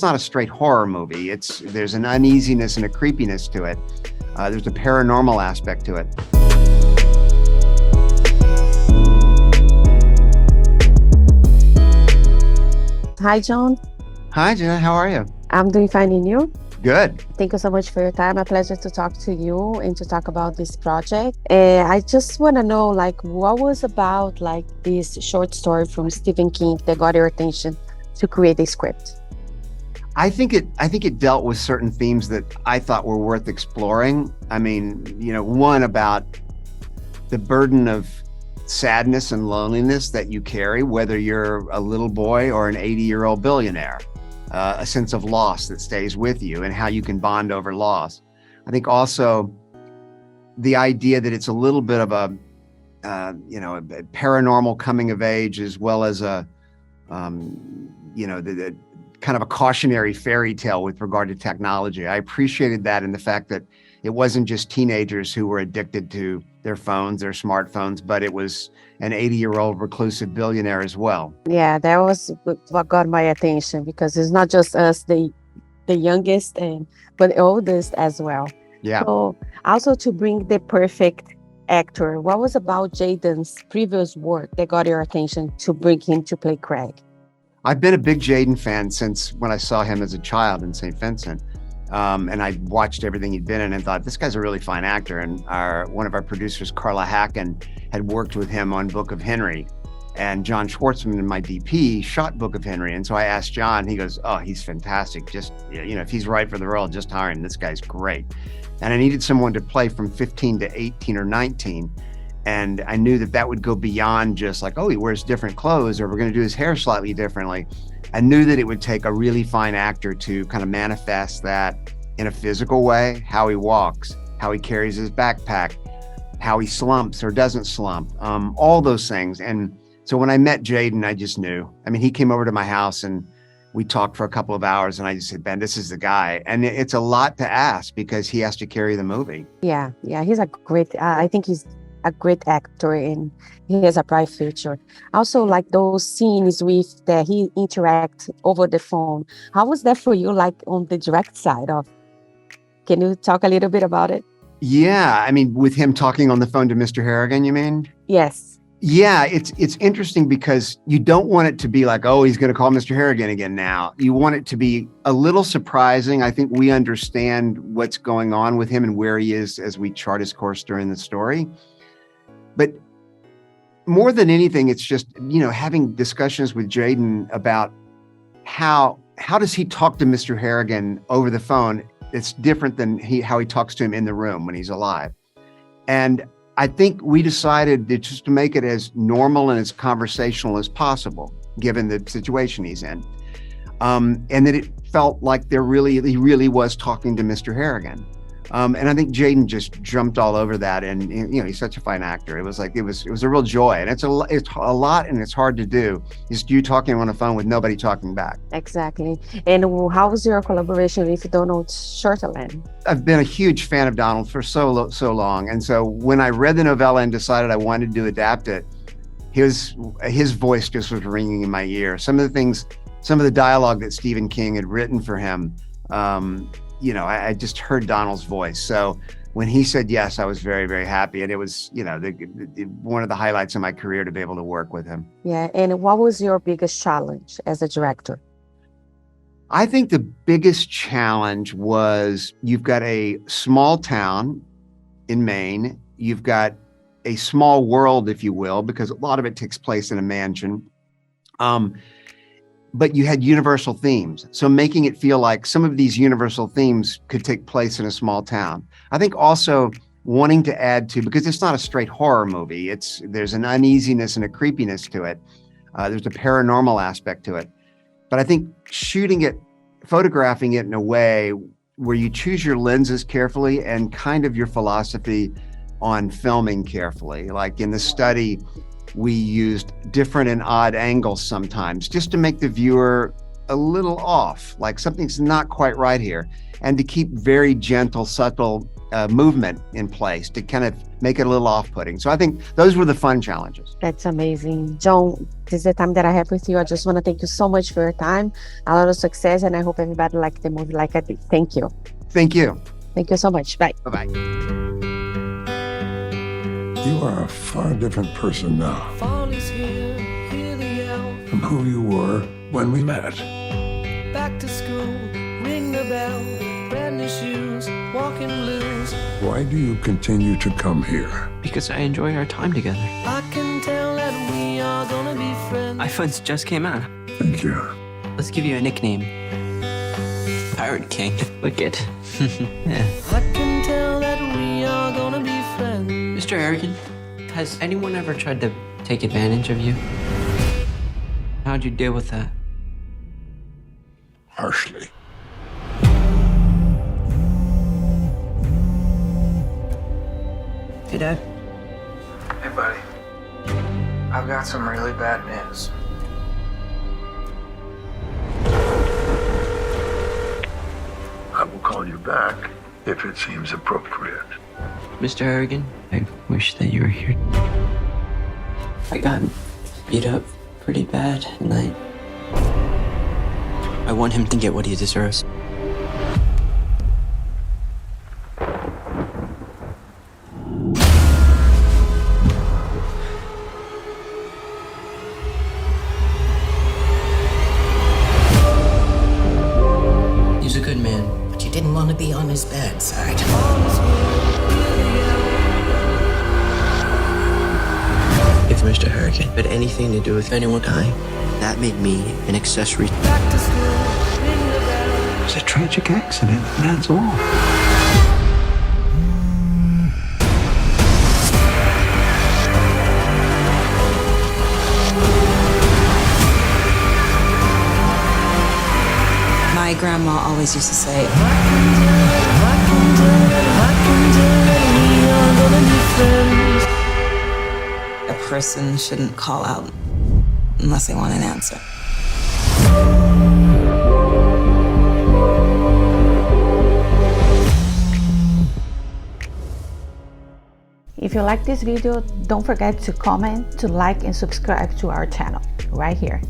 It's not a straight horror movie. There's an uneasiness and a creepiness to it. There's a paranormal aspect to it. Hi, John. Hi, Jana. How are you? I'm doing fine, and you? Good. Thank you so much for your time. A pleasure to talk to you and to talk about this project. And I just want to know, what was about, this short story from Stephen King that got your attention to create a script? I think it dealt with certain themes that I thought were worth exploring. I mean, one about the burden of sadness and loneliness that you carry, whether you're a little boy or an 80-year-old billionaire, a sense of loss that stays with you and how you can bond over loss. I think also the idea that it's a little bit of a paranormal coming of age, as well as the kind of a cautionary fairy tale with regard to technology. I appreciated that in the fact that it wasn't just teenagers who were addicted to their phones, their smartphones, but it was an 80-year-old reclusive billionaire as well. Yeah, that was what got my attention, because it's not just us, the youngest, but the oldest as well. Yeah. So also to bring the perfect actor, what was about Jaeden's previous work that got your attention to bring him to play Craig? I've been a big Jaeden fan since when I saw him as a child in St. Vincent. And I watched everything he'd been in and thought, this guy's a really fine actor. And one of our producers, Carla Hacken, had worked with him on Book of Henry. And John Schwartzman, my DP, shot Book of Henry. And so I asked John, he goes, oh, he's fantastic. Just, if he's right for the role, just hire him. This guy's great. And I needed someone to play from 15 to 18 or 19. And I knew that would go beyond just like, oh, he wears different clothes, or we're going to do his hair slightly differently. I knew that it would take a really fine actor to kind of manifest that in a physical way, how he walks, how he carries his backpack, how he slumps or doesn't slump, all those things. And so when I met Jaeden, I just knew. I mean, he came over to my house and we talked for a couple of hours, and I just said, Ben, this is the guy. And it's a lot to ask because he has to carry the movie. Yeah, he's a great, I think he's a great actor, and he has a bright future. Also, like those scenes with that he interacts over the phone. How was that for you, like on the direct side of? Can you talk a little bit about it? Yeah, I mean, with him talking on the phone to Mr. Harrigan, you mean? Yes. Yeah, it's interesting because you don't want it to be like, oh, he's going to call Mr. Harrigan again now. You want it to be a little surprising. I think we understand what's going on with him and where he is as we chart his course during the story. But more than anything, it's just, having discussions with Jaeden about how does he talk to Mr. Harrigan over the phone. It's different than how he talks to him in the room when he's alive. And I think we decided that just to make it as normal and as conversational as possible, given the situation he's in. And that it felt like he really was talking to Mr. Harrigan. And I think Jaeden just jumped all over that, and he's such a fine actor. It was a real joy, and it's a lot, and it's hard to do. Just you talking on the phone with nobody talking back. Exactly. And how was your collaboration with Donald Sutherland? I've been a huge fan of Donald for so long, and so when I read the novella and decided I wanted to adapt it, his voice just was ringing in my ear. Some of the dialogue that Stephen King had written for him. I just heard Donald's voice. So when he said yes, I was very, very happy. And it was, one of the highlights of my career to be able to work with him. Yeah. And what was your biggest challenge as a director? I think the biggest challenge was you've got a small town in Maine. You've got a small world, if you will, because a lot of it takes place in a mansion. But you had universal themes. So making it feel like some of these universal themes could take place in a small town. I think also wanting to add to, because it's not a straight horror movie, there's an uneasiness and a creepiness to it. There's a paranormal aspect to it. But I think photographing it in a way where you choose your lenses carefully and kind of your philosophy on filming carefully. Like in the study, we used different and odd angles sometimes just to make the viewer a little off, like something's not quite right here, and to keep very gentle, subtle movement in place to kind of make it a little off-putting. So I think those were the fun challenges. That's amazing. John, this is the time that I have with you. I just want to thank you so much for your time, a lot of success, and I hope everybody liked the movie like I did. Thank you. Thank you. Thank you so much. Bye. Bye-bye. You are a far different person now Fall is here, hear the yell. from who you were when we met. Back to school, ring the bell. Brand new shoes, walking blues. Why do you continue to come here? Because I enjoy our time together. I can tell that we are gonna be friends. iPhones just came out. Thank you. Let's give you a nickname. Pirate King. Wicked. Yeah. I can tell that we are gonna be friends. Mr. Harrigan, has anyone ever tried to take advantage of you? How'd you deal with that? Harshly. Hey, Dad. Hey, buddy. I've got some really bad news. I will call you back if it seems appropriate. Mr. Harrigan, I wish that you were here. I got beat up pretty bad at night. I want him to get what he deserves. He's a good man. But you didn't want to be on his bad side. If Mr. Harrigan had anything to do with anyone dying, that made me an accessory. Back to school, ring the bell. It's a tragic accident, that's all. My grandma always used to say, a person shouldn't call out unless they want an answer. If you like this video, don't forget to comment, to like, and subscribe to our channel right here.